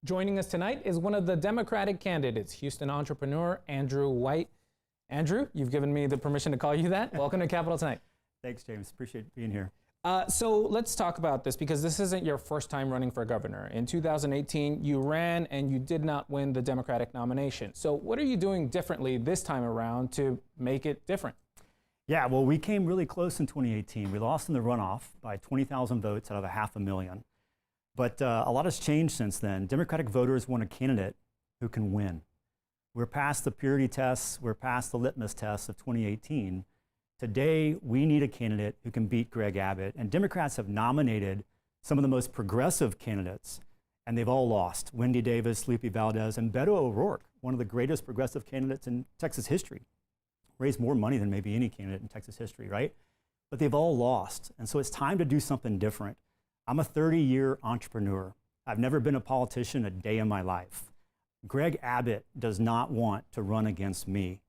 Joining us tonight is one of the Democratic candidates, Houston entrepreneur Andrew White. Andrew, you've given me the permission to call you that. Welcome to Capitol Tonight. Thanks, James. Appreciate being here. So let's talk about this because this isn't your first time running for governor. In 2018, you ran and you did not win the Democratic nomination. So what are you doing differently this time around to make it different? Yeah, well, we came really close in 2018. We lost in the runoff by 20,000 votes out of 500,000. But a lot has changed since then. Democratic voters want a candidate who can win. We're past the purity tests. We're past the litmus tests of 2018. Today, we need a candidate who can beat Greg Abbott. And Democrats have nominated some of the most progressive candidates, and they've all lost. Wendy Davis, Sleepy Valdez, and Beto O'Rourke, one of the greatest progressive candidates in Texas history. Raised more money than maybe any candidate in Texas history, right? But they've all lost. And so it's time to do something different. I'm a 30-year entrepreneur. I've never been a politician a day in my life. Greg Abbott does not want to run against me.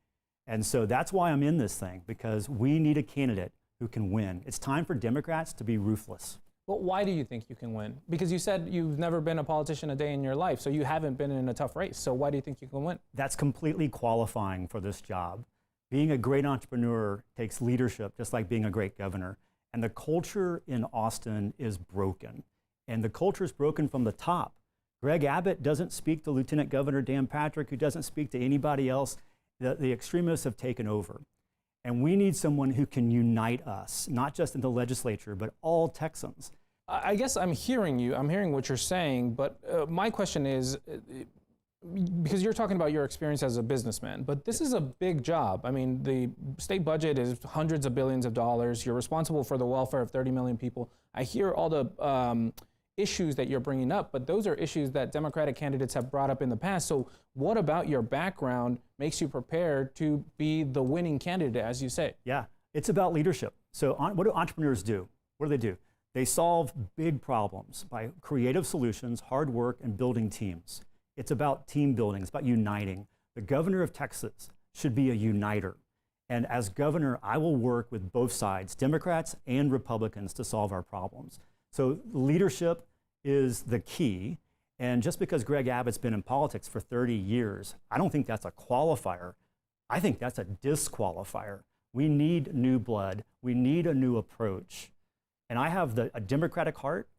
And so that's why I'm in this thing, because we need a candidate who can win. It's time for Democrats to be ruthless. Well, why do you think you can win? Because you said you've never been a politician a day in your life, so you haven't been in a tough race. So why do you think you can win? That's completely qualifying for this job. Being a great entrepreneur takes leadership, just like being a great governor. And the culture in Austin is broken. And the culture is broken from the top. Greg Abbott doesn't speak to Lieutenant Governor Dan Patrick, who doesn't speak to anybody else. The extremists have taken over. And we need someone who can unite us, not just in the legislature, but all Texans. I guess I'm hearing you. I'm hearing what you're saying. But my question is, because you're talking about your experience as a businessman, but this is a big job. I mean, the state budget is hundreds of billions of dollars. You're responsible for the welfare of 30 million people. I hear all the issues that you're bringing up, but those are issues that Democratic candidates have brought up in the past. So what about your background makes you prepared to be the winning candidate, as you say? Yeah, it's about leadership. So what do entrepreneurs do? What do? They solve big problems by creative solutions, hard work, and building teams. It's about team building. It's about uniting. The governor of Texas should be a uniter. And as governor, I will work with both sides, Democrats and Republicans, to solve our problems. So leadership is the key. And just because Greg Abbott's been in politics for 30 years, I don't think that's a qualifier. I think that's a disqualifier. We need new blood. We need a new approach. And I have a Democratic heart,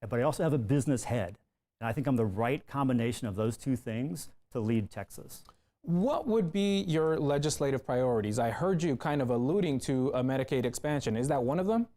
but I also have a business head. And I think I'm the right combination of those two things to lead Texas. What would be your legislative priorities? I heard you kind of alluding to a Medicaid expansion. Is that one of them?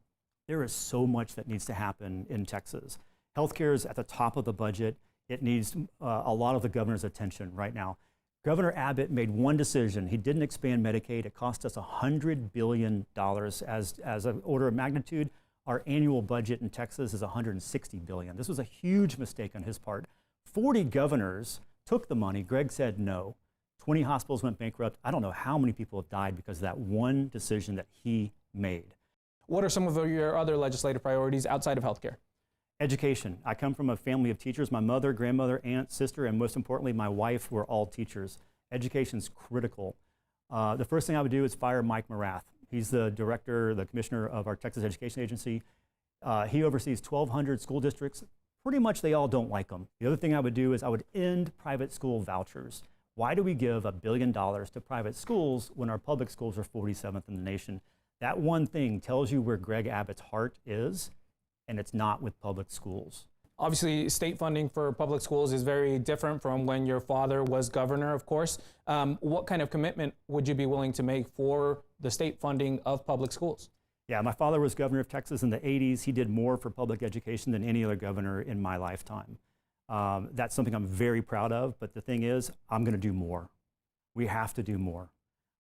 There is so much that needs to happen in Texas. Healthcare is at the top of the budget. It needs a lot of the governor's attention right now. Governor Abbott made one decision. He didn't expand Medicaid. It cost us $100 billion as an order of magnitude. Our annual budget in Texas is $160 billion. This was a huge mistake on his part. 40 governors took the money. Greg said no. 20 hospitals went bankrupt. I don't know how many people have died because of that one decision that he made. What are some of your other legislative priorities outside of healthcare? Education. I come from a family of teachers. My mother, grandmother, aunt, sister, and most importantly, my wife were all teachers. Education's critical. The first thing I would do is fire Mike Morath. He's the director, the commissioner of our Texas Education Agency. He oversees 1,200 school districts. Pretty much they all don't like him. The other thing I would do is I would end private school vouchers. Why do we give $1 billion to private schools when our public schools are 47th in the nation? That one thing tells you where Greg Abbott's heart is, and it's not with public schools. Obviously, state funding for public schools is very different from when your father was governor, of course. What kind of commitment would you be willing to make for the state funding of public schools? Yeah, my father was governor of Texas in the 80s. He did more for public education than any other governor in my lifetime. That's something I'm very proud of, but the thing is, I'm gonna do more. We have to do more.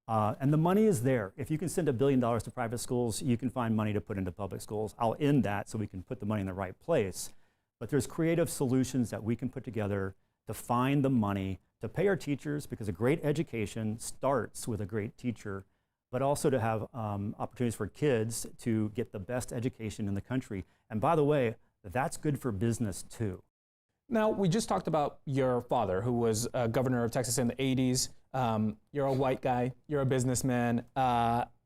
And the money is there. If you can send $1 billion to private schools, you can find money to put into public schools. I'll end that so we can put the money in the right place. But there's creative solutions that we can put together to find the money to pay our teachers, because a great education starts with a great teacher, but also to have opportunities for kids to get the best education in the country. And by the way, that's good for business too. Now, we just talked about your father, who was governor of Texas in the 80s. You're a white guy, you're a businessman.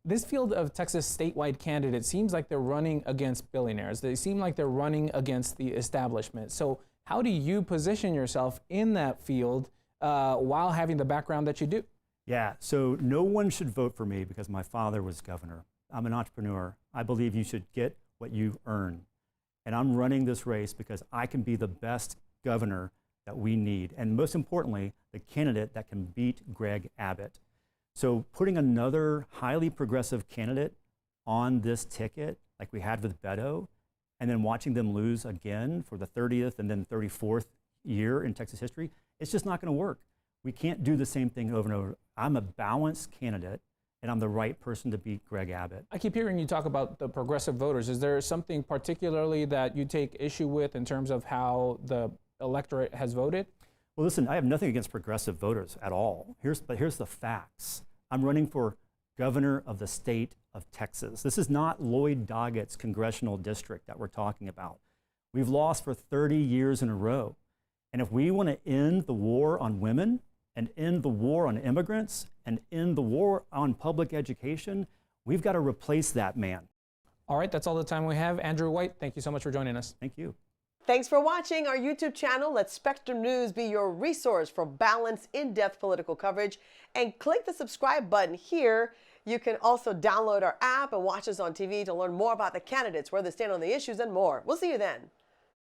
This field of Texas statewide candidates seems like they're running against billionaires. They seem like they're running against the establishment. So How do you position yourself in that field while having the background that you do? Yeah, so no one should vote for me because my father was governor. I'm an entrepreneur. I believe you should get what you earn. And I'm running this race because I can be the best governor that we need. And most importantly, the candidate that can beat Greg Abbott. So putting another highly progressive candidate on this ticket, like we had with Beto, and then watching them lose again for the 30th and then 34th year in Texas history, it's just not going to work. We can't do the same thing over and over. I'm a balanced candidate, and I'm the right person to beat Greg Abbott. I keep hearing you talk about the progressive voters. Is there something particularly that you take issue with in terms of how the electorate has voted? Well, listen, I have nothing against progressive voters at all. But here's the facts. I'm running for governor of the state of Texas. This is not Lloyd Doggett's congressional district that we're talking about. We've lost for 30 years in a row. And if we want to end the war on women and end the war on immigrants and end the war on public education, we've got to replace that man. All right, that's all the time we have. Andrew White, thank you so much for joining us. Thank you. Thanks for watching our YouTube channel. Let Spectrum News be your resource for balanced, in-depth political coverage. And click the subscribe button here. You can also download our app and watch us on TV to learn more about the candidates, where they stand on the issues, and more. We'll see you then.